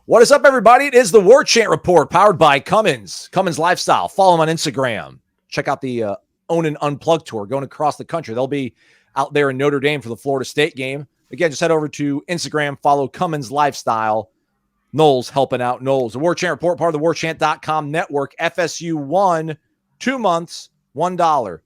What is up, everybody? It is the Warchant Report, powered by Cummins Lifestyle. Follow them on Instagram. Check out the Own and Unplugged tour going across the country. They'll be out there in Notre Dame for the Florida State game. Again, just head over to Instagram, follow Cummins Lifestyle. Noles helping out Noles. The Warchant Report, part of the Warchant.com network. FSU won 2 months, $1.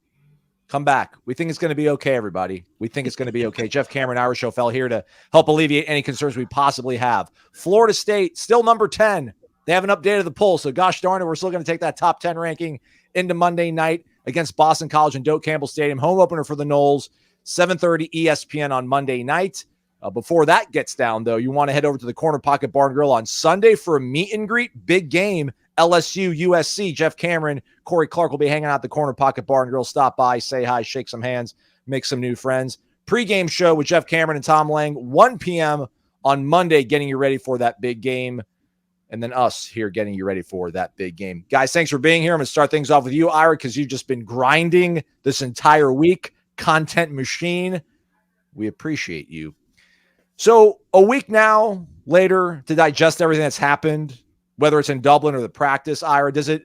Come back. We think it's going to be okay, everybody. We think it's going to be okay. Jeff Cameron, Irish O'Fell here to help alleviate any concerns we possibly have. Florida State, still number 10. They haven't updated the poll, so gosh darn it, we're still going to take that top 10 ranking into Monday night against Boston College and Doak Campbell Stadium. Home opener for the Noles, 7:30 ESPN on Monday night. Before that gets down, though, you want to head over to the Corner Pocket Bar and Grill on Sunday for a meet and greet. Big game, LSU, USC. Jeff Cameron, Corey Clark will be hanging out at the Corner Pocket Bar and Grill. Stop by, say hi, shake some hands, make some new friends. Pre-game show with Jeff Cameron and Tom Lang, 1 p.m. on Monday, getting you ready for that big game. And then us here getting you ready for that big game. Guys, thanks for being here. I'm going to start things off with you, Ira, because you've just been grinding this entire week. Content machine. We appreciate you. So a week now later to digest everything that's happened, whether it's in Dublin or the practice, Ira, does it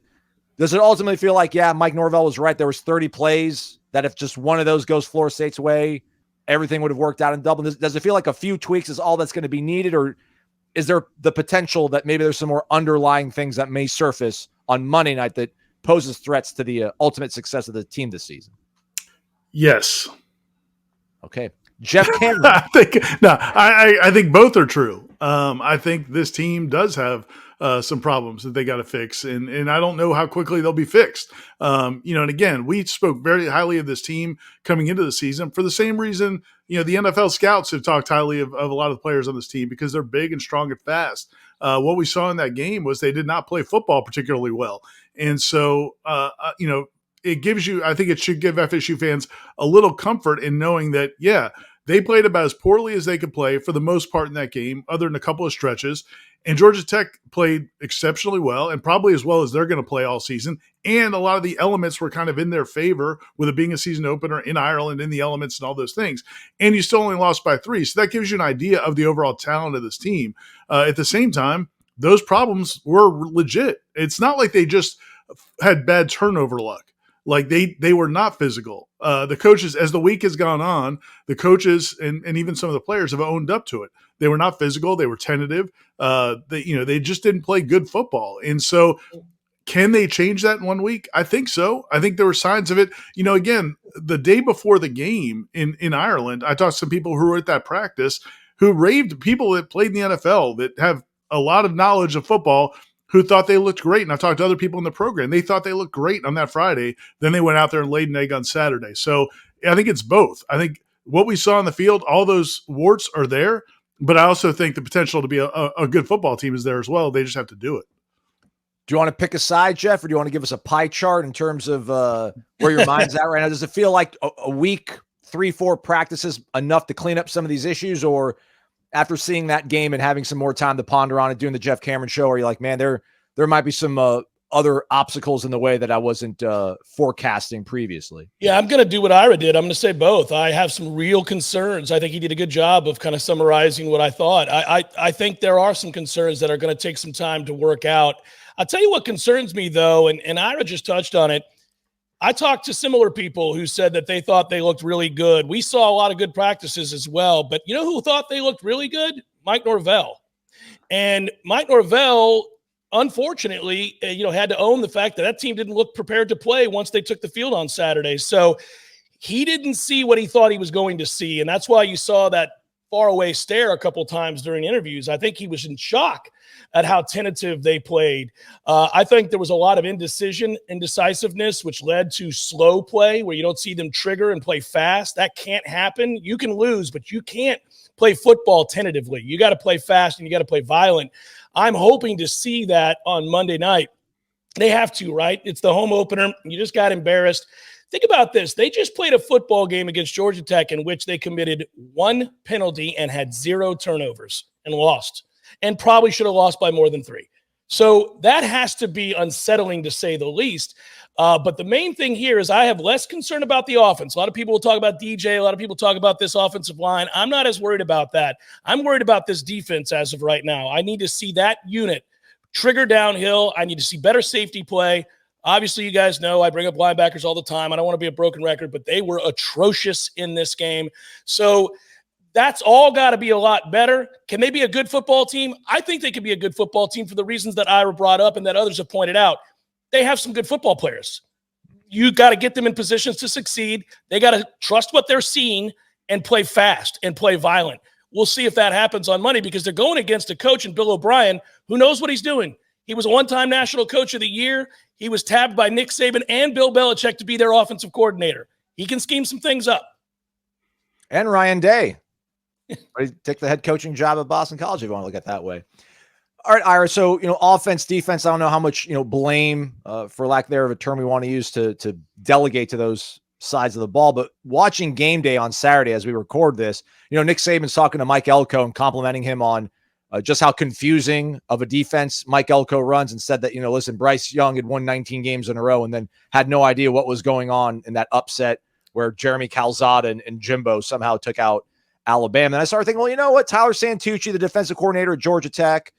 ultimately feel like, yeah, Mike Norvell was right. There was 30 plays that if just one of those goes Florida State's way, everything would have worked out in Dublin. Does it feel like a few tweaks is all that's going to be needed, or is there the potential that maybe there's some more underlying things that may surface on Monday night that poses threats to the ultimate success of the team this season? Yes. Okay. Jeff Cameron. I think both are true. I think this team does have some problems that they got to fix, and I don't know how quickly they'll be fixed. And again, we spoke very highly of this team coming into the season for the same reason. The NFL scouts have talked highly of a lot of the players on this team because they're big and strong and fast. What we saw in that game was they did not play football particularly well, and so it gives you. I think it should give FSU fans a little comfort in knowing that, yeah, they played about as poorly as they could play for the most part in that game, other than a couple of stretches. And Georgia Tech played exceptionally well, and probably as well as they're going to play all season. And a lot of the elements were kind of in their favor, with it being a season opener in Ireland, in the elements and all those things. And you still only lost by 3. So that gives you an idea of the overall talent of this team. At the same time, those problems were legit. It's not like they just had bad turnover luck. Like they were not physical. The coaches, as the week has gone on, the coaches and even some of the players have owned up to it. They were not physical. They were tentative. They just didn't play good football. And so can they change that in 1 week? I think so. I think there were signs of it. Again, the day before the game in Ireland, I talked to some people who were at that practice who raved, people that played in the NFL that have a lot of knowledge of football, who thought they looked great. And I've talked to other people in the program. They thought they looked great on that Friday. Then they went out there and laid an egg on Saturday. So I think it's both. I think what we saw on the field, all those warts are there, but I also think the potential to be a good football team is there as well. They just have to do it. Do you want to pick a side, Jeff, or do you want to give us a pie chart in terms of where your mind's at right now? Does it feel like a week, 3-4 practices enough to clean up some of these issues, or after seeing that game and having some more time to ponder on it, doing the Jeff Cameron show, are you like, man, there might be some other obstacles in the way that I wasn't forecasting previously? Yeah, I'm going to do what Ira did. I'm going to say both. I have some real concerns. I think he did a good job of kind of summarizing what I thought. I think there are some concerns that are going to take some time to work out. I'll tell you what concerns me, though, and Ira just touched on it. I talked to similar people who said that they thought they looked really good. We saw a lot of good practices as well, but you know who thought they looked really good? Mike Norvell. And Mike Norvell, unfortunately, had to own the fact that team didn't look prepared to play once they took the field on Saturday. So he didn't see what he thought he was going to see, and that's why you saw that faraway stare a couple times during interviews. I think he was in shock at how tentative they played. I think there was a lot of indecisiveness, which led to slow play where you don't see them trigger and play fast. That can't happen. You can lose, but you can't play football tentatively. You got to play fast and you got to play violent. I'm hoping to see that on Monday night. They have to, right? It's the home opener. You just got embarrassed. Think about this. They just played a football game against Georgia Tech in which they committed 1 penalty and had 0 turnovers and lost, and probably should have lost by more than 3. So that has to be unsettling, to say the least. But the main thing here is I have less concern about the offense. A lot of people will talk about DJ. A lot of people talk about this offensive line. I'm not as worried about that. I'm worried about this defense as of right now. I need to see that unit trigger downhill. I need to see better safety play. Obviously, you guys know I bring up linebackers all the time. I don't want to be a broken record, but they were atrocious in this game. So that's all got to be a lot better. Can they be a good football team? I think they can be a good football team for the reasons that Ira brought up and that others have pointed out. They have some good football players. You got to get them in positions to succeed. They got to trust what they're seeing and play fast and play violent. We'll see if that happens on Monday, because they're going against a coach in Bill O'Brien who knows what he's doing. He was a one-time National Coach of the Year. He was tabbed by Nick Saban and Bill Belichick to be their offensive coordinator. He can scheme some things up. And Ryan Day. Take the head coaching job at Boston College if you want to look at it that way. All right, Ira. So, offense, defense, I don't know how much, blame, for lack thereof a term we want to use to delegate to those sides of the ball. But watching game day on Saturday as we record this, Nick Saban's talking to Mike Elko and complimenting him on just how confusing of a defense Mike Elko runs, and said that, listen, Bryce Young had won 19 games in a row and then had no idea what was going on in that upset where Jeremy Calzada and Jimbo somehow took out Alabama. And I started thinking, well, you know what? Tyler Santucci, the defensive coordinator at Georgia Tech,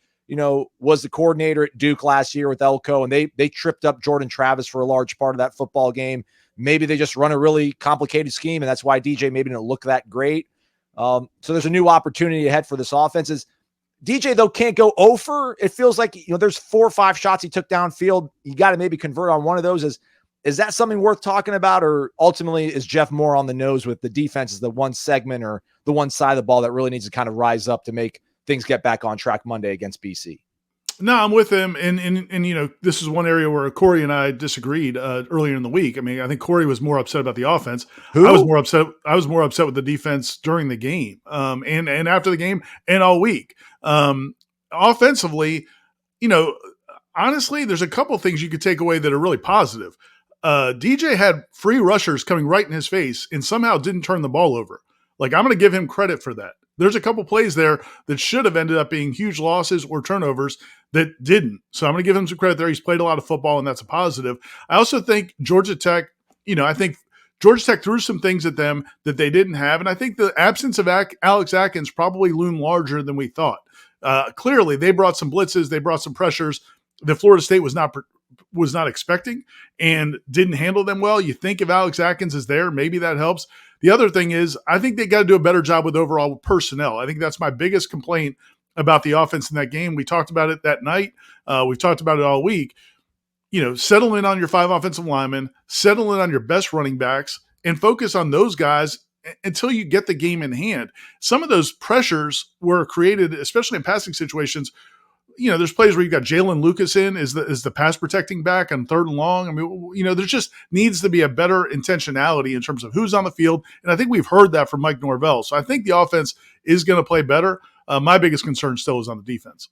was the coordinator at Duke last year with Elko, and they tripped up Jordan Travis for a large part of that football game. Maybe they just run a really complicated scheme, and that's why DJ maybe didn't look that great. So there's a new opportunity ahead for this offense. DJ, though, can't go over. It feels like, there's 4 or 5 shots he took downfield. You got to maybe convert on one of those. Is that something worth talking about, or ultimately is Jeff more on the nose with the defense as the one segment or the one side of the ball that really needs to kind of rise up to make things get back on track Monday against BC? No, I'm with him. And this is one area where Corey and I disagreed earlier in the week. I mean, I think Corey was more upset about the offense. Who? I was more upset with the defense during the game, and after the game and all week. Offensively, honestly, there's a couple things you could take away that are really positive. DJ had free rushers coming right in his face and somehow didn't turn the ball over. Like, I'm going to give him credit for that. There's a couple plays there that should have ended up being huge losses or turnovers that didn't. So I'm going to give him some credit there. He's played a lot of football, and that's a positive. I also think Georgia Tech, I think Georgia Tech threw some things at them that they didn't have. And I think the absence of Alex Atkins probably loomed larger than we thought. Clearly, they brought some blitzes. They brought some pressures that Florida State was not expecting and didn't handle them well. You think if Alex Atkins is there, maybe that helps. The other thing is, I think they got to do a better job with overall personnel. I think that's my biggest complaint about the offense in that game. We talked about it that night. We've talked about it all week. Settle in on your 5 offensive linemen, settle in on your best running backs, and focus on those guys until you get the game in hand. Some of those pressures were created, especially in passing situations. There's plays where you've got Jalen Lucas is the pass protecting back on 3rd and long. I mean, there just needs to be a better intentionality in terms of who's on the field. And I think we've heard that from Mike Norvell. So I think the offense is going to play better. My biggest concern still is on the defense.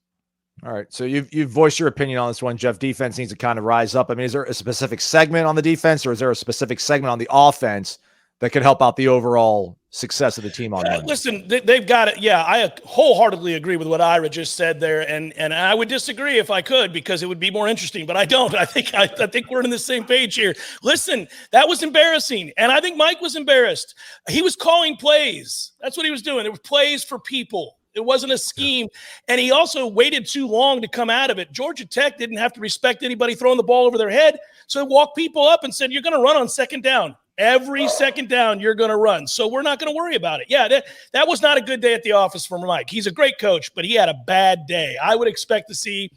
All right. So you've voiced your opinion on this one, Jeff. Defense needs to kind of rise up. I mean, is there a specific segment on the defense, or is there a specific segment on the offense that could help out the overall success of the team on Monday? Listen, they've got it. Yeah, I wholeheartedly agree with what Ira just said there, and I would disagree if I could, because it would be more interesting, but I don't. I think we're on the same page here. Listen, that was embarrassing, and I think Mike was embarrassed. He was calling plays. That's what he was doing. It was plays for people. It wasn't a scheme, and he also waited too long to come out of it. Georgia Tech didn't have to respect anybody throwing the ball over their head, so they walked people up and said, you're going to run on 2nd down. Every 2nd down, you're going to run. So we're not going to worry about it. Yeah, that was not a good day at the office for Mike. He's a great coach, but he had a bad day. I would expect to see,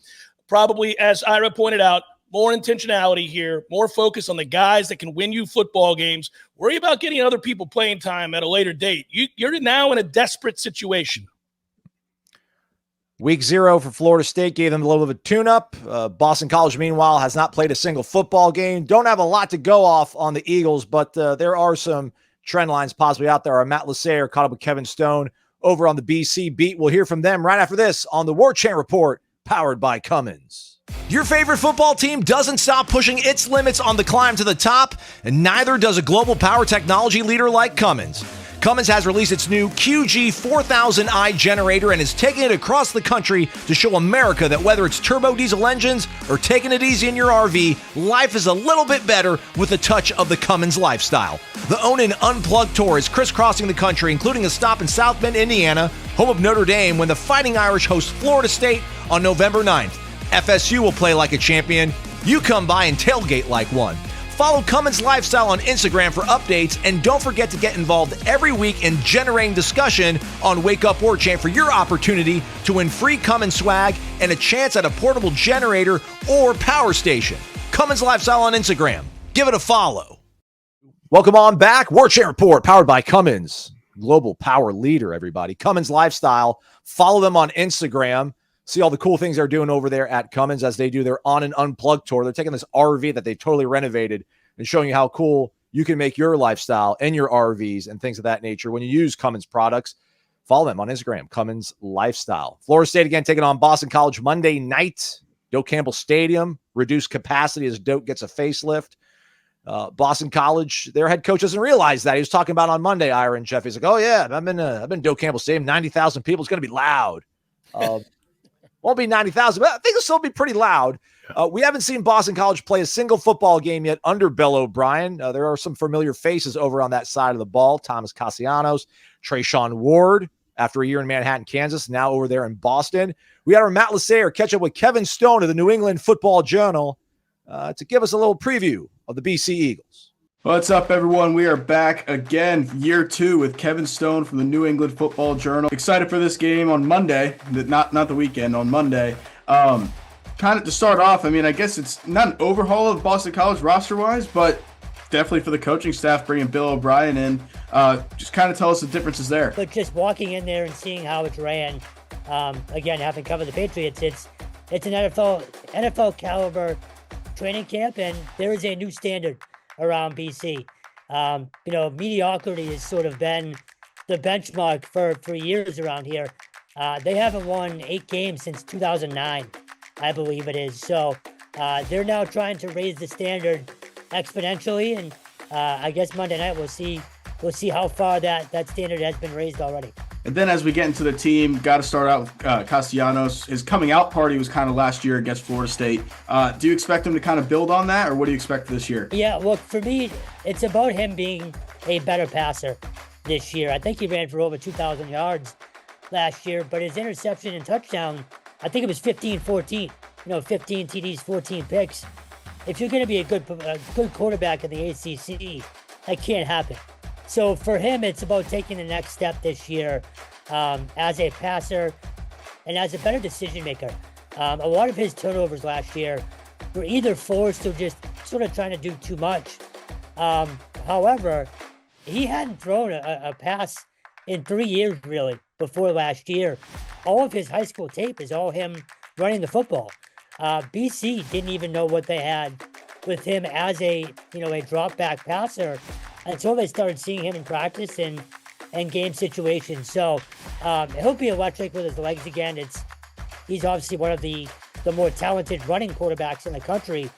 probably, as Ira pointed out, more intentionality here, more focus on the guys that can win you football games. Worry about getting other people playing time at a later date. You're now in a desperate situation. Week 0 for Florida State gave them a little bit of a tune-up. Boston College, meanwhile, has not played a single football game. Don't have a lot to go off on the Eagles, but there are some trend lines possibly out there. Our Matt Lassaire caught up with Kevin Stone over on the BC beat. We'll hear from them right after this on the Warchant Report, powered by Cummins. Your favorite football team doesn't stop pushing its limits on the climb to the top, and neither does a global power technology leader like Cummins. Cummins has released its new QG4000i generator and is taking it across the country to show America that whether it's turbo diesel engines or taking it easy in your RV, life is a little bit better with a touch of the Cummins lifestyle. The Own and Unplugged tour is crisscrossing the country, including a stop in South Bend, Indiana, home of Notre Dame, when the Fighting Irish host Florida State on November 9th. FSU will play like a champion. You come by and tailgate like one. Follow Cummins Lifestyle on Instagram for updates, and don't forget to get involved every week in generating discussion on Wake Up Warchant for your opportunity to win free Cummins swag and a chance at a portable generator or power station. Cummins Lifestyle on Instagram. Give it a follow. Welcome on back. Warchant Report powered by Cummins. Global power leader, everybody. Cummins Lifestyle. Follow them on Instagram. See all the cool things they're doing over there at Cummins as they do their On and Unplugged tour. They're taking this RV that they totally renovated and showing you how cool you can make your lifestyle and your RVs and things of that nature when you use Cummins products. Follow them on Instagram, Cummins Lifestyle. Florida State again taking on Boston College Monday night. Doak Campbell Stadium, reduced capacity as Doak gets a facelift. Boston College, their head coach doesn't realize that. He was talking about on Monday, Ira and Jeff. He's like, oh yeah, I've been Doak Campbell Stadium, 90,000 people. It's going to be loud. Won't be 90,000, but I think it'll still be pretty loud. We haven't seen Boston College play a single football game yet under Bill O'Brien. There are some familiar faces over on that side of the ball. Thomas Castellanos, Trayshawn Ward, after a year in Manhattan, Kansas, now over there in Boston. We had our Matt Lassayer catch up with Kevin Stone of the New England Football Journal to give us a little preview of the BC Eagles. What's up, everyone? We are back again, year 2, with Kevin Stone from the New England Football Journal. Excited for this game on Monday, not the weekend, on Monday. Kind of to start off, I mean, I guess it's not an overhaul of Boston College roster-wise, but definitely for the coaching staff, bringing Bill O'Brien in. Just kind of tell us the differences there. But just walking in there and seeing how it's ran, again, having covered the Patriots, it's an NFL caliber training camp, and there is a new standard around BC. Mediocrity has sort of been the benchmark for years around here. They haven't won 8 games since 2009, I believe it is. So they're now trying to raise the standard exponentially, and I guess Monday night we'll see how far that standard has been raised already. And then as we get into the team, got to start out with Castellanos. His coming out party was kind of last year against Florida State. Do you expect him to kind of build on that, or what do you expect this year? Yeah, well, for me, it's about him being a better passer this year. I think he ran for over 2,000 yards last year, but his interception and touchdown, I think it was 15-14. 15 TDs, 14 picks. If you're going to be a good quarterback in the ACC, that can't happen. So for him, it's about taking the next step this year as a passer and as a better decision maker. A lot of his turnovers last year were either forced or just sort of trying to do too much. However, he hadn't thrown a pass in 3 years, really, before last year. All of his high school tape is all him running the football. BC didn't even know what they had with him as a drop back passer until they started seeing him in practice and game situations. So he'll be electric with his legs again. He's obviously one of the more talented running quarterbacks in the country.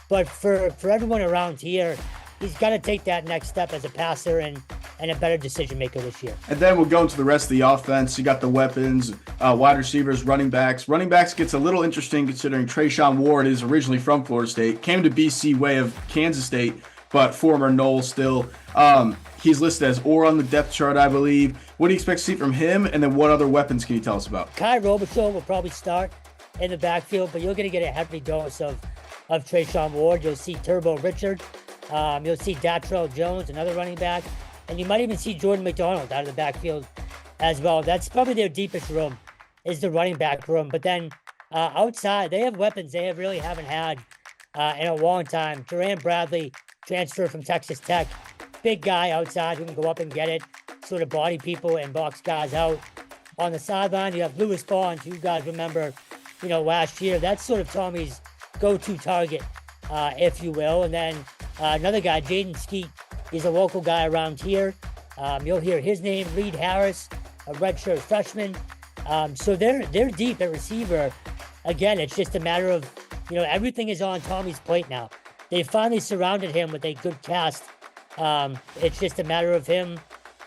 But for everyone around here, he's got to take that next step as a passer and a better decision maker this year. And then we'll go into the rest of the offense. You got the weapons, wide receivers, running backs. Running backs gets a little interesting considering Trayshawn Ward is originally from Florida State, came to BC way of Kansas State, but former Noles still. He's listed as or on the depth chart, I believe. What do you expect to see from him? And then what other weapons can you tell us about? Kai Robichaux will probably start in the backfield, but you're going to get a heavy dose of Trayshawn Ward. You'll see Turbo Richard. You'll see Datrell Jones, another running back. And you might even see Jordan McDonald out of the backfield as well. That's probably their deepest room, is the running back room. But then outside, they have weapons they really haven't had in a long time. Duran Bradley, transfer from Texas Tech. Big guy outside who can go up and get it, sort of body people and box guys out. On the sideline, you have Lewis Bonds, who you guys remember, last year. That's sort of Tommy's go-to target, if you will. And then another guy, Jaden Skeet. He's a local guy around here. You'll hear his name, Reed Harris, a redshirt freshman. So they're deep at receiver. Again, it's just a matter of, everything is on Tommy's plate now. They finally surrounded him with a good cast. It's just a matter of him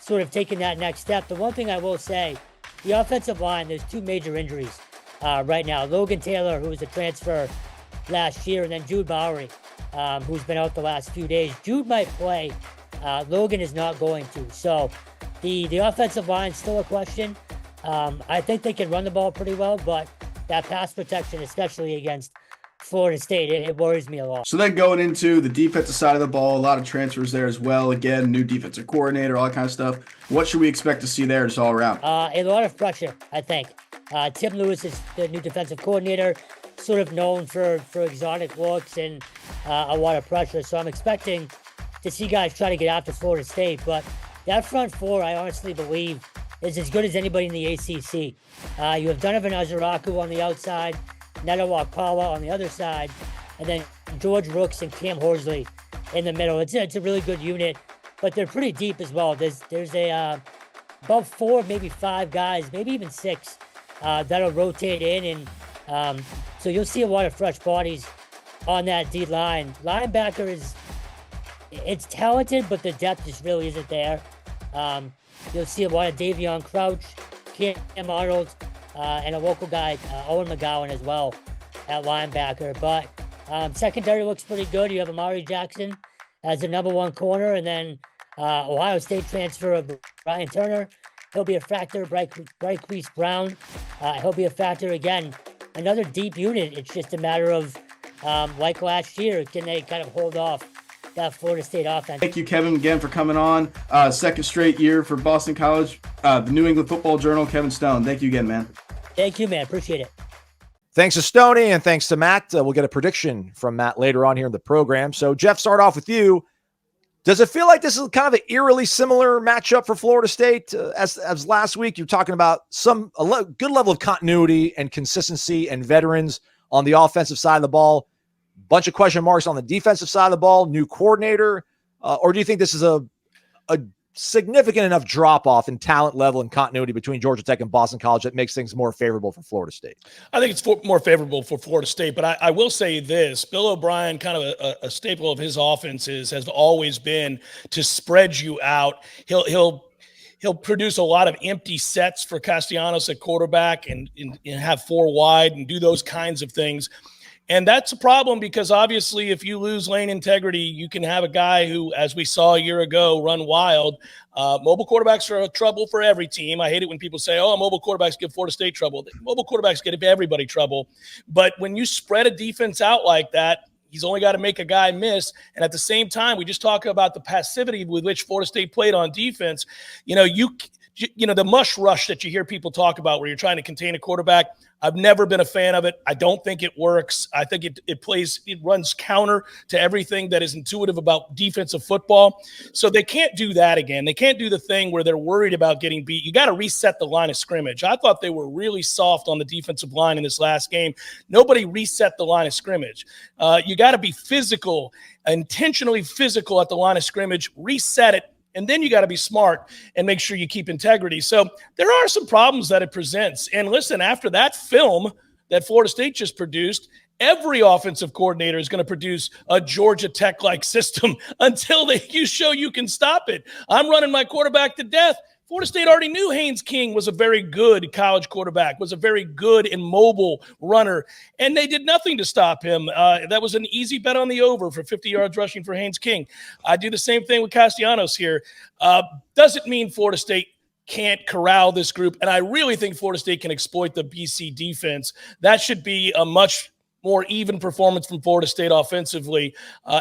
sort of taking that next step. The one thing I will say, the offensive line, there's 2 major injuries right now. Logan Taylor, who was a transfer last year, and then Jude Bowery, who's been out the last few days. Jude might play. Logan is not going to. So the offensive line is still a question. I think they can run the ball pretty well, but that pass protection, especially against Florida State, it worries me a lot. So then going into the defensive side of the ball, a lot of transfers there as well. Again, new defensive coordinator, all that kind of stuff. What should we expect to see there just all around? A lot of pressure, I think. Tim Lewis is the new defensive coordinator, sort of known for exotic looks and a lot of pressure. So I'm expecting to see guys try to get after Florida State. But that front four, I honestly believe, is as good as anybody in the ACC. You have Donovan Azaraku on the outside, Neto Wakpala on the other side, and then George Rooks and Cam Horsley in the middle. It's a really good unit, but they're pretty deep as well. There's about 4, maybe 5 guys, maybe even 6 that'll rotate in, and so you'll see a lot of fresh bodies on that D line. Linebacker it's talented, but the depth just really isn't there. You'll see a lot of Davion Crouch, Cam Arnold, and a local guy, Owen McGowan as well at linebacker. But secondary looks pretty good. You have Amari Jackson as the number 1 corner, and then Ohio State transfer of Brian Turner. He'll be a factor. Bryquise Brown, he'll be a factor again. Another deep unit. It's just a matter of, like last year, can they kind of hold off that Florida State offense? Thank you, Kevin, again for coming on. Second straight year for Boston College, the New England Football Journal, Kevin Stone. Thank you again, man. Thank you, man. Appreciate it. Thanks to Stoney and thanks to Matt. We'll get a prediction from Matt later on here in the program. So, Jeff, start off with you. Does it feel like this is kind of an eerily similar matchup for Florida State as last week? You're talking about good level of continuity and consistency and veterans on the offensive side of the ball. Bunch of question marks on the defensive side of the ball, new coordinator, or do you think this is a significant enough drop-off in talent level and continuity between Georgia Tech and Boston College that makes things more favorable for Florida State? I think it's more favorable for Florida State, but I will say this. Bill O'Brien, kind of a staple of his offenses, has always been to spread you out. He'll produce a lot of empty sets for Castellanos at quarterback and have 4 wide and do those kinds of things. And that's a problem because obviously if you lose lane integrity, you can have a guy who, as we saw a year ago, run wild. Mobile quarterbacks are a trouble for every team. I hate it when people say, mobile quarterbacks give Florida State trouble. Mobile quarterbacks give everybody trouble. But when you spread a defense out like that, he's only got to make a guy miss. And at the same time, we just talk about the passivity with which Florida State played on defense. The mush rush that you hear people talk about where you're trying to contain a quarterback, I've never been a fan of it. I don't think it works. I think it runs counter to everything that is intuitive about defensive football. So they can't do that again. They can't do the thing where they're worried about getting beat. You got to reset the line of scrimmage. I thought they were really soft on the defensive line in this last game. Nobody reset the line of scrimmage. You got to be physical, intentionally physical at the line of scrimmage, reset it. And then you got to be smart and make sure you keep integrity. So there are some problems that it presents. And listen, after that film that Florida State just produced, every offensive coordinator is going to produce a Georgia Tech-like system until you show you can stop it. I'm running my quarterback to death. Florida State already knew Haynes King was a very good college quarterback, was a very good and mobile runner, and they did nothing to stop him. That was an easy bet on the over for 50 yards rushing for Haynes King. I do the same thing with Castellanos here. Doesn't mean Florida State can't corral this group, and I really think Florida State can exploit the BC defense. That should be a much more even performance from Florida State offensively.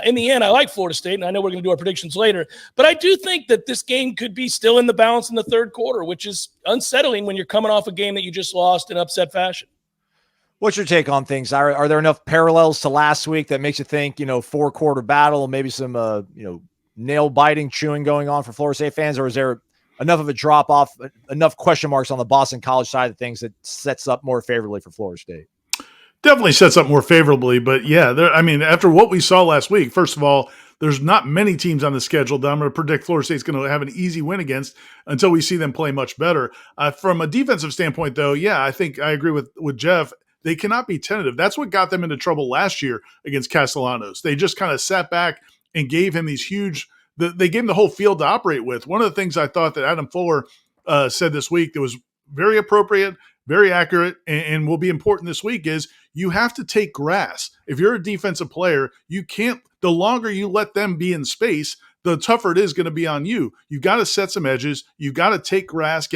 In the end, I like Florida State, and I know we're going to do our predictions later, but I do think that this game could be still in the balance in the third quarter, which is unsettling when you're coming off a game that you just lost in upset fashion. What's your take on things? Are there enough parallels to last week that makes you think, 4-quarter battle, maybe some, nail biting, chewing going on for Florida State fans, or is there enough of a drop off, enough question marks on the Boston College side of things that sets up more favorably for Florida State? Definitely sets up more favorably, but yeah, after what we saw last week, first of all, there's not many teams on the schedule that I'm going to predict Florida State's going to have an easy win against until we see them play much better. From a defensive standpoint, though, yeah, I think I agree with Jeff. They cannot be tentative. That's what got them into trouble last year against Castellanos. They just kind of sat back and gave him these huge they gave him the whole field to operate with. One of the things I thought that Adam Fuller said this week that was very appropriate, very accurate, and will be important this week is you have to take grass. If you're a defensive player, you can't, the longer you let them be in space, the tougher it is going to be on you. You've got to set some edges. You've got to take grass,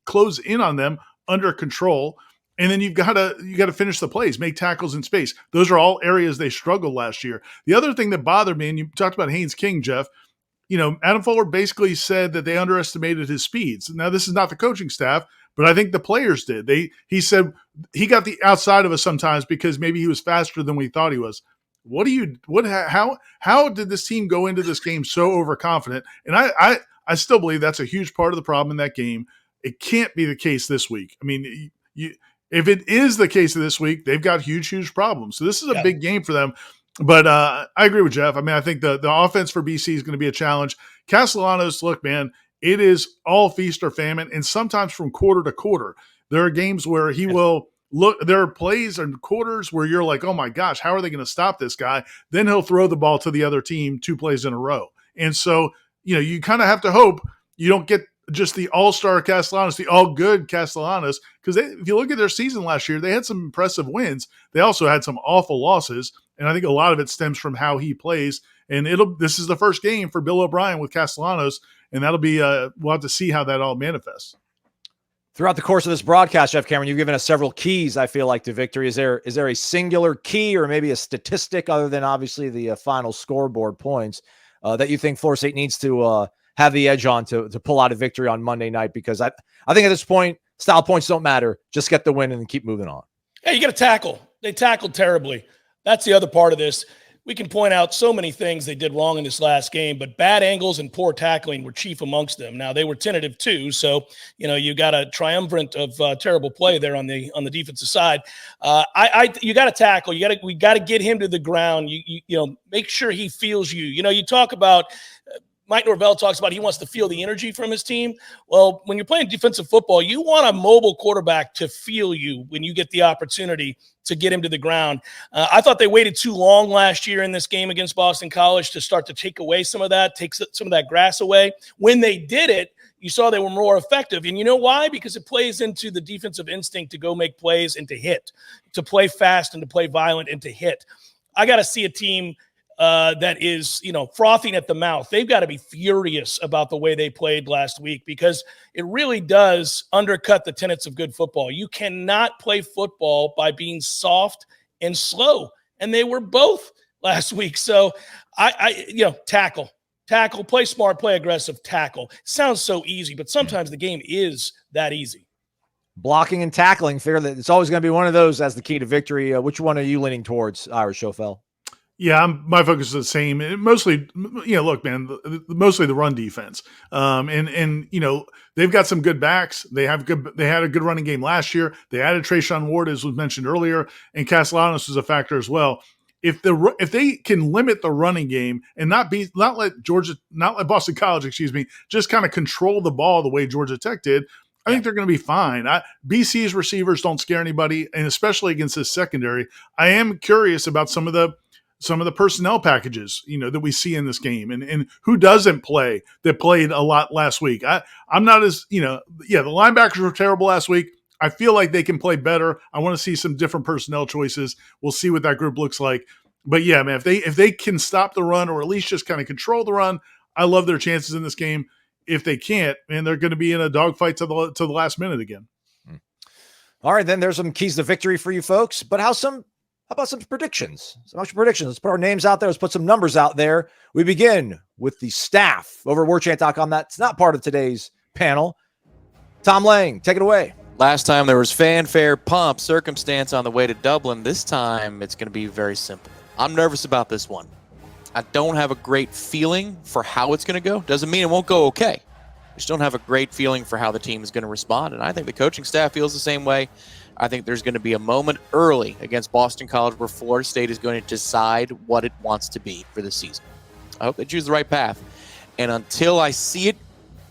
close in on them under control. And then you got to finish the plays, make tackles in space. Those are all areas they struggled last year. The other thing that bothered me, and you talked about Haynes King, Jeff, Adam Fuller basically said that they underestimated his speeds. Now, this is not the coaching staff, but I think the players did. He said he got the outside of us sometimes because maybe he was faster than we thought he was. How did this team go into this game so overconfident? And I still believe that's a huge part of the problem in that game. It can't be the case this week. I mean, if it is the case of this week, they've got huge problems. So this is a big game for them. But I agree with Jeff. I mean, I think the offense for BC is going to be a challenge. Castellanos, look, man, it is all feast or famine, and sometimes from quarter to quarter. There are games where he will look. There are plays and quarters where you're like, oh my gosh, how are they going to stop this guy? Then he'll throw the ball to the other team 2 plays in a row. And so, you kind of have to hope you don't get just the all-star Castellanos, the all-good Castellanos, because if you look at their season last year, they had some impressive wins. They also had some awful losses, and I think a lot of it stems from how he plays. And this is the first game for Bill O'Brien with Castellanos, and that'll be we'll have to see how that all manifests. Throughout the course of this broadcast, Jeff Cameron, you've given us several keys, I feel like, to victory. Is there a singular key or maybe a statistic other than obviously the final scoreboard points that you think Florida State needs to have the edge on to pull out a victory on Monday night? Because I think at this point, style points don't matter. Just get the win and keep moving on. Hey, you got to tackle. They tackled terribly. That's the other part of this. We can point out so many things they did wrong in this last game, but bad angles and poor tackling were chief amongst them. Now, they were tentative too, so you got a triumvirate of terrible play there on the defensive side. You got to tackle. We got to get him to the ground. You make sure he feels you. You talk about. Mike Norvell talks about he wants to feel the energy from his team. Well, when you're playing defensive football, you want a mobile quarterback to feel you when you get the opportunity to get him to the ground. I thought they waited too long last year in this game against Boston College to start to take away some of that, take some of that grass away. When they did it, you saw they were more effective. And you know why? Because it plays into the defensive instinct to go make plays and to hit, to play fast and to play violent and to hit. I got to see a team that is, frothing at the mouth. They've got to be furious about the way they played last week because it really does undercut the tenets of good football. You cannot play football by being soft and slow, and they were both last week. So tackle, play smart, play aggressive, tackle. Sounds so easy, but sometimes the game is that easy. Blocking and tackling, figure that it's always going to be one of those as the key to victory. Which one are you leaning towards, Ira Schofel? Yeah, my focus is the same. Mostly, look, man, mostly the run defense. And they've got some good backs. They had a good running game last year. They added Trayshawn Ward, as was mentioned earlier, and Castellanos was a factor as well. If they can limit the running game and not let Boston College, just kind of control the ball the way Georgia Tech did, I think they're going to be fine. BC's receivers don't scare anybody, and especially against this secondary. I am curious about some of the personnel packages, that we see in this game and who doesn't play that played a lot last week. I'm not as, the linebackers were terrible last week. I feel like they can play better. I want to see some different personnel choices. We'll see what that group looks like. But yeah, man, if they can stop the run or at least just kind of control the run, I love their chances in this game. If they can't, man, they're going to be in a dogfight to the last minute again. All right, then there's some keys to victory for you folks. But how about some predictions? Let's put our names out there. Let's put some numbers out there. We begin with the staff over at warchant.com. That's not part of today's panel. Tom Lang, take it away. Last time there was fanfare, pomp, circumstance on the way to Dublin. This time it's going to be very simple. I'm nervous about this one. I don't have a great feeling for how it's going to go. Doesn't mean it won't go okay. I just don't have a great feeling for how the team is going to respond. And I think the coaching staff feels the same way. I think there's going to be a moment early against Boston College where Florida State is going to decide what it wants to be for the season. I hope they choose the right path. And until I see it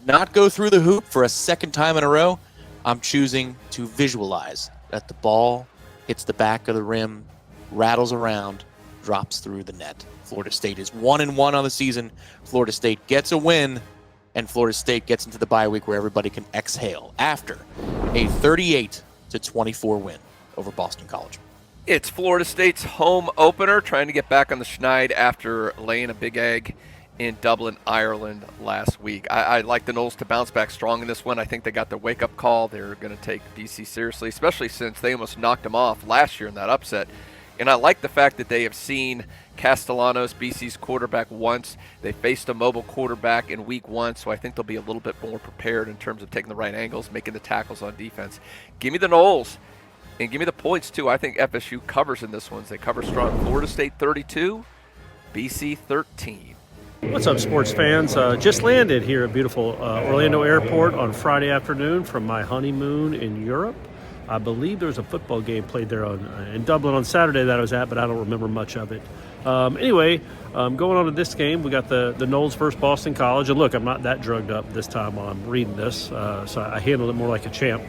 not go through the hoop for a second time in a row, I'm choosing to visualize that the ball hits the back of the rim, rattles around, drops through the net. Florida State is 1-1 on the season. Florida State gets a win, and Florida State gets into the bye week where everybody can exhale after a 38-24 win over Boston College. It's Florida State's home opener, trying to get back on the schneid after laying a big egg in Dublin, Ireland last week. I like the Noles to bounce back strong in this one. I think they got the wake-up call. They're going to take BC seriously, especially since they almost knocked them off last year in that upset. And I like the fact that they have seen Castellanos, BC's quarterback, once. They faced a mobile quarterback in week 1, so I think they'll be a little bit more prepared in terms of taking the right angles, making the tackles on defense. Give me the Noles. And give me the points, too. I think FSU covers in this one. They cover strong. Florida State 32, BC 13. What's up, sports fans? Just landed here at beautiful Orlando Airport on Friday afternoon from my honeymoon in Europe. I believe there was a football game played there in Dublin on Saturday that I was at, but I don't remember much of it. Anyway, going on to this game, we got the Noles versus Boston College. And look, I'm not that drugged up this time while I'm reading this, so I handled it more like a champ.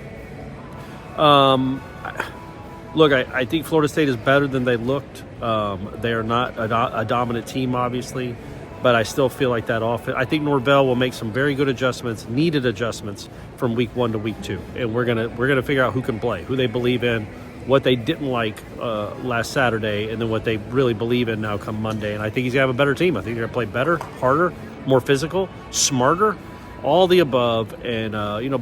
Look, I think Florida State is better than they looked. They are not a dominant team, obviously, but I still feel like that offense. I think Norvell will make some very good adjustments, needed adjustments from week 1 to week 2, and we're gonna figure out who can play, who they believe in, what they didn't like last Saturday, and then what they really believe in now come Monday. And I think he's gonna have a better team. I think they're gonna play better, harder, more physical, smarter. All the above, and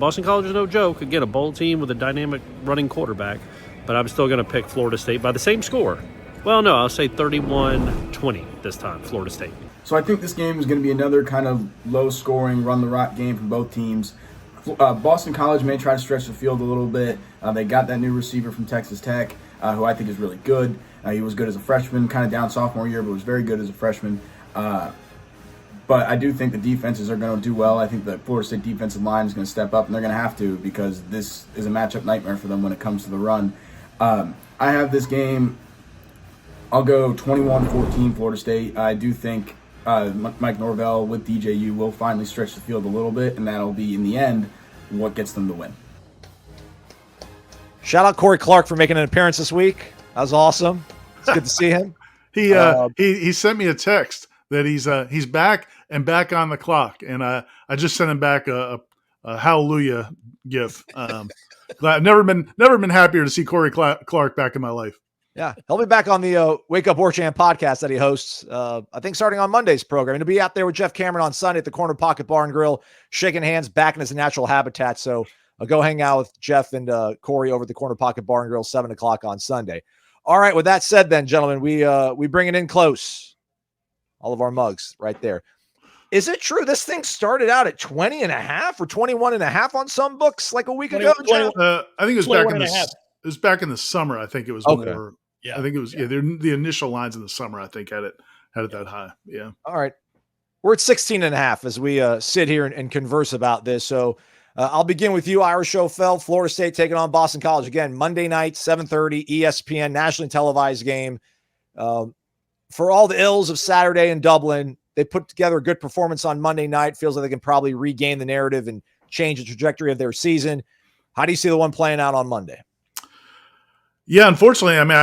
Boston College is no joke. Again, a bold team with a dynamic running quarterback, but I'm still going to pick Florida State by the same score. Well, no, I'll say 31-20 this time, Florida State. So I think this game is going to be another kind of low-scoring, run-the-rock game from both teams. Boston College may try to stretch the field a little bit. They got that new receiver from Texas Tech, who I think is really good. He was good as a freshman, kind of down sophomore year, but was very good as a freshman. But I do think the defenses are going to do well. I think the Florida State defensive line is going to step up, and they're going to have to because this is a matchup nightmare for them when it comes to the run. I have this game, I'll go 21-14 Florida State. I do think Mike Norvell with DJU will finally stretch the field a little bit, and that'll be, in the end, what gets them the win. Shout out Corey Clark for making an appearance this week. That was awesome. It's good to see him. He sent me a text that he's back and back on the clock, and I just sent him back a hallelujah gif. I've never been happier to see Corey Clark back in my life. Yeah, he'll be back on the Wake Up Warchant podcast that he hosts. I think starting on Monday's program. He'll be out there with Jeff Cameron on Sunday at the Corner Pocket Bar and Grill, shaking hands, back in his natural habitat. So go hang out with Jeff and Corey over at the Corner Pocket Bar and Grill, 7:00 on Sunday. All right. With that said, then, gentlemen, we bring it in close. All of our mugs right there. Is it true this thing started out at 20.5 or 21.5 on some books like a week ago? I think it was back in the summer. I think it was more. Yeah, I think it was. Yeah, the initial lines in the summer. I think had it that high. Yeah. All right, we're at 16.5 as we sit here and converse about this. So I'll begin with you, Irish O'Fell. Florida State taking on Boston College again Monday night, 7:30, ESPN, nationally televised game. For all the ills of Saturday in Dublin, they put together a good performance on Monday night. Feels like they can probably regain the narrative and change the trajectory of their season. How do you see the one playing out on Monday? Yeah, unfortunately, I mean,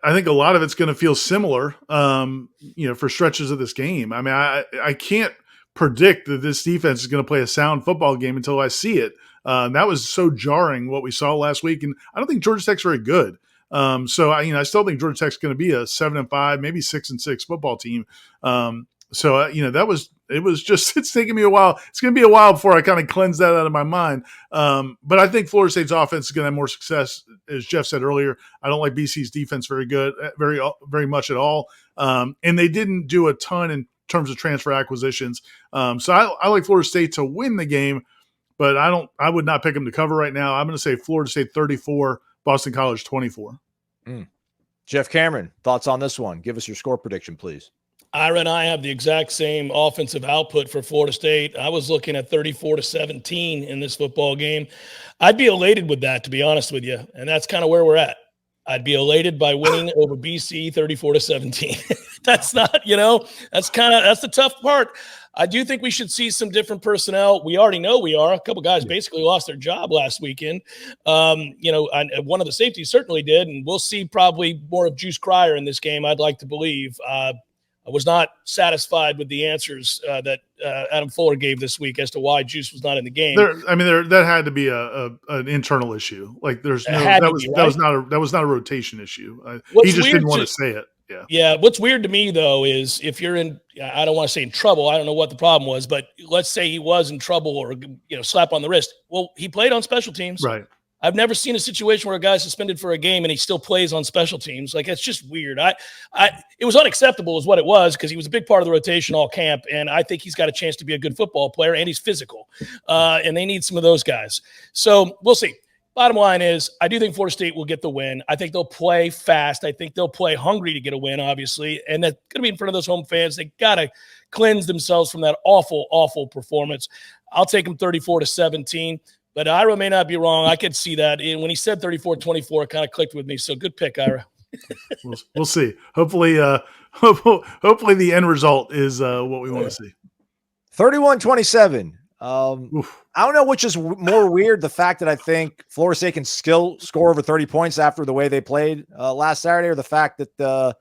I think a lot of it's going to feel similar, for stretches of this game. I mean, I can't predict that this defense is going to play a sound football game until I see it. That was so jarring what we saw last week, and I don't think Georgia Tech's very good. So I still think Georgia Tech's going to be a 7-5, maybe 6-6 football team. It's taking me a while. It's going to be a while before I kind of cleanse that out of my mind. But I think Florida State's offense is going to have more success. As Jeff said earlier, I don't like BC's defense very much at all. And they didn't do a ton in terms of transfer acquisitions. So I like Florida State to win the game, but I would not pick them to cover right now. I'm going to say Florida State 34, Boston College 24. Jeff Cameron, thoughts on this one? Give us your score prediction, please. Ira and I have the exact same offensive output for Florida State. I was looking at 34-17 in this football game. I'd be elated with that, to be honest with you. And that's kind of where we're at. I'd be elated by winning over BC 34-17. That's not, that's the tough part. I do think we should see some different personnel. We already know we are. A couple guys basically lost their job last weekend. One of the safeties certainly did, and we'll see probably more of Juice Cryer in this game, I'd like to believe. I was not satisfied with the answers that Adam Fuller gave this week as to why Juice was not in the game. That had to be an internal issue. Like that was not a rotation issue. He just didn't want to say it. Yeah. Yeah. What's weird to me though is if you're in, I don't want to say in trouble. I don't know what the problem was, but let's say he was in trouble or slap on the wrist. Well, he played on special teams. Right. I've never seen a situation where a guy's suspended for a game and he still plays on special teams. Like, it's just weird. It was unacceptable is what it was, because he was a big part of the rotation all camp, and I think he's got a chance to be a good football player, and he's physical, and they need some of those guys. So we'll see. Bottom line is, I do think Florida State will get the win. I think they'll play fast. I think they'll play hungry to get a win, obviously, and that's going to be in front of those home fans. They got to cleanse themselves from that awful, awful performance. I'll take them 34-17. But Ira may not be wrong. I could see that. And when he said 34-24, it kind of clicked with me. So good pick, Ira. We'll see. Hopefully the end result is what we want to see. 31-27. I don't know which is more weird, the fact that I think Florida State can still score over 30 points after the way they played last Saturday, or the fact that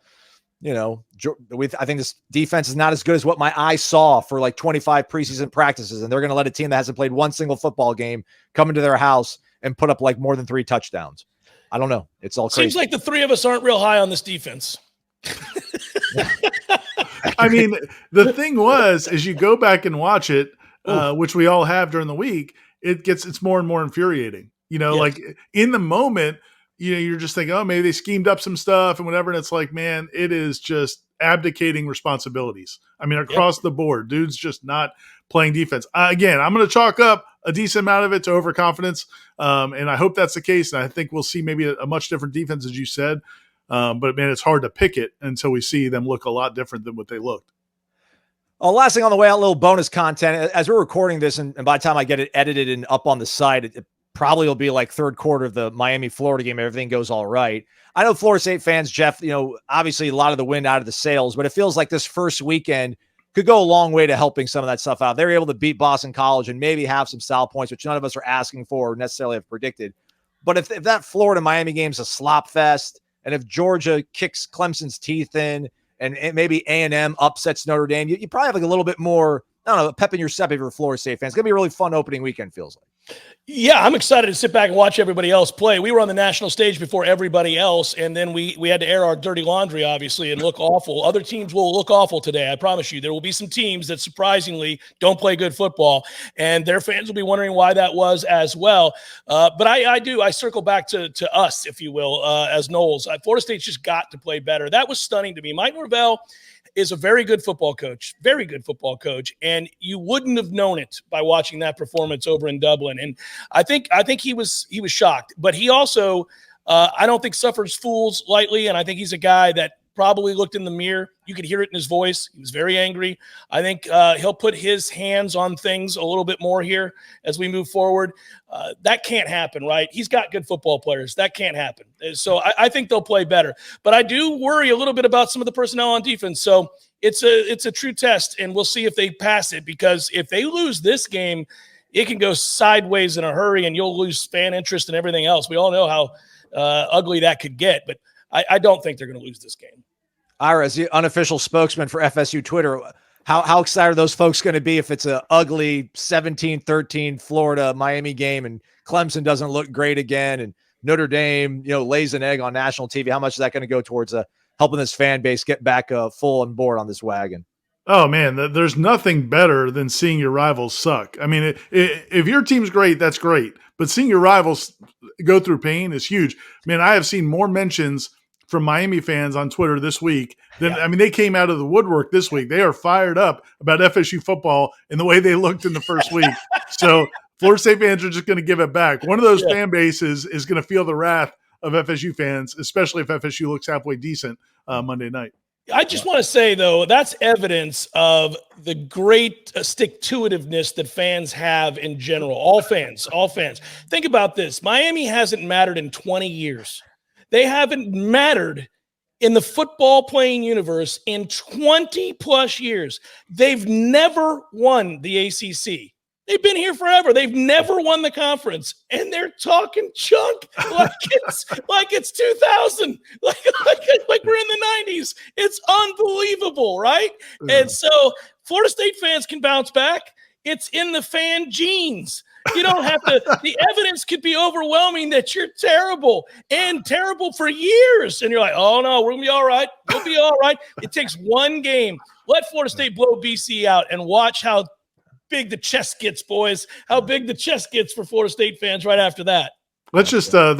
I think this defense is not as good as what my eyes saw for like 25 preseason practices, and they're going to let a team that hasn't played one single football game come into their house and put up like more than 3 touchdowns. I don't know. It's all crazy. Seems like the three of us aren't real high on this defense. I mean, the thing was, as you go back and watch it, which we all have during the week, it's more and more infuriating. Like in the moment, you're just thinking, oh, maybe they schemed up some stuff and whatever. And it's like, man, it is just abdicating responsibilities. I mean, across the board, dude's just not playing defense. Again, I'm going to chalk up a decent amount of it to overconfidence. And I hope that's the case. And I think we'll see maybe a much different defense, as you said. But man, it's hard to pick it until we see them look a lot different than what they looked. Last thing on the way out, a little bonus content. As we're recording this, and by the time I get it edited and up on the site, it probably will be like third quarter of the Miami-Florida game. Everything goes all right. I know Florida State fans, Jeff, obviously a lot of the wind out of the sails, but it feels like this first weekend could go a long way to helping some of that stuff out. They were able to beat Boston College and maybe have some style points, which none of us are asking for or necessarily have predicted. But if that Florida-Miami game is a slop fest, and if Georgia kicks Clemson's teeth in, and maybe A&M upsets Notre Dame, you probably have like a little bit more, I don't know, pep in your step if you're a Florida State fan. It's going to be a really fun opening weekend, feels like. Yeah, I'm excited to sit back and watch everybody else play. We were on the national stage before everybody else, and then we had to air our dirty laundry, obviously, and look awful. Other teams will look awful today, I promise you. There will be some teams that surprisingly don't play good football, and their fans will be wondering why that was as well. But I circle back to us, if you will, as Noles. Florida State's just got to play better. That was stunning to me. Mike Norvell is a very good football coach, and you wouldn't have known it by watching that performance over in Dublin. And I think he was shocked, but he also I don't think suffers fools lightly, and I think he's a guy that probably looked in the mirror. You could hear it in his voice. He was very angry. I think he'll put his hands on things a little bit more here as we move forward. That can't happen, right? He's got good football players. That can't happen. So I think they'll play better. But I do worry a little bit about some of the personnel on defense. So it's a true test, and we'll see if they pass it, because if they lose this game, it can go sideways in a hurry, and you'll lose fan interest and everything else. We all know how ugly that could get, but I don't think they're going to lose this game. Ira, as the unofficial spokesman for FSU Twitter, how excited are those folks going to be if it's an ugly 17-13 Florida-Miami game and Clemson doesn't look great again and Notre Dame, lays an egg on national TV? How much is that going to go towards helping this fan base get back full on board on this wagon? Oh, man, there's nothing better than seeing your rivals suck. I mean, if your team's great, that's great. But seeing your rivals go through pain is huge. Man, I have seen more mentions from Miami fans on Twitter this week than, I mean, they came out of the woodwork this week. They are fired up about FSU football and the way they looked in the first week. So Florida State fans are just going to give it back. One of those fan bases is going to feel the wrath of FSU fans, especially if FSU looks halfway decent Monday night. I just want to say, though, that's evidence of the great stick-to-itiveness that fans have in general. All fans. Think about this. Miami hasn't mattered in 20 years. They haven't mattered in the football playing universe in 20 plus years, they've never won the ACC. They've been here forever. They've never won the conference, and they're talking chunk like it's 2000, like we're in the 90s. It's unbelievable, right? Yeah. And so Florida State fans can bounce back. It's in the fan genes. You don't have to. The evidence could be overwhelming that you're terrible and terrible for years, and you're like, "Oh no, we're gonna be all right. We'll be all right." It takes one game. Let Florida State blow BC out, and watch how big the chest gets, boys. How big the chest gets for Florida State fans right after that. Let's just the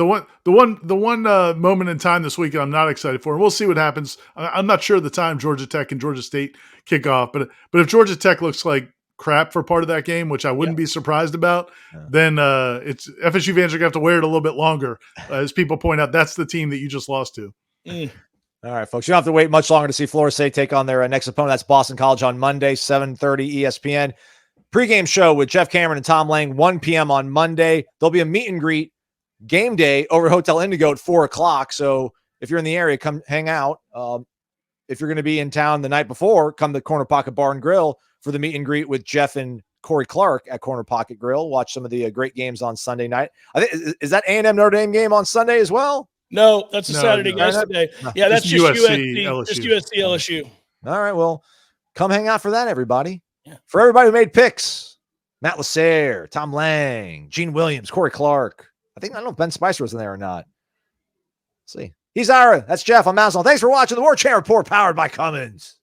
one moment in time this weekend I'm not excited for, and we'll see what happens. I'm not sure the time Georgia Tech and Georgia State kick off, but if Georgia Tech looks like crap for part of that game, which I wouldn't be surprised about, then it's FSU fans are gonna have to wear it a little bit longer. As people point out, that's the team that you just lost to. All right, folks, you don't have to wait much longer to see Florida State take on their next opponent. That's Boston College on Monday, 7:30 ESPN. Pregame show with Jeff Cameron and Tom Lang, 1 p.m. on Monday. There'll be a meet and greet game day over at Hotel Indigo at 4 o'clock. So if you're in the area, come hang out. If you're going to be in town the night before, come to Corner Pocket Bar and Grill for the meet and greet with Jeff and Corey Clark at Corner Pocket Grill. Watch some of the great games on Sunday night. I think is that A&M Notre Dame game on Sunday as well? No, that's a Saturday yesterday. Yeah, that's just USC LSU. Just USC LSU. All right, well, come hang out for that, everybody. Yeah. For everybody who made picks, Matt Lasser, Tom Lang, Gene Williams, Corey Clark. I don't know if Ben Spicer was in there or not. Let's see. He's Ira. That's Jeff. I'm Maslin. Thanks for watching the Warchant Report powered by Cummins.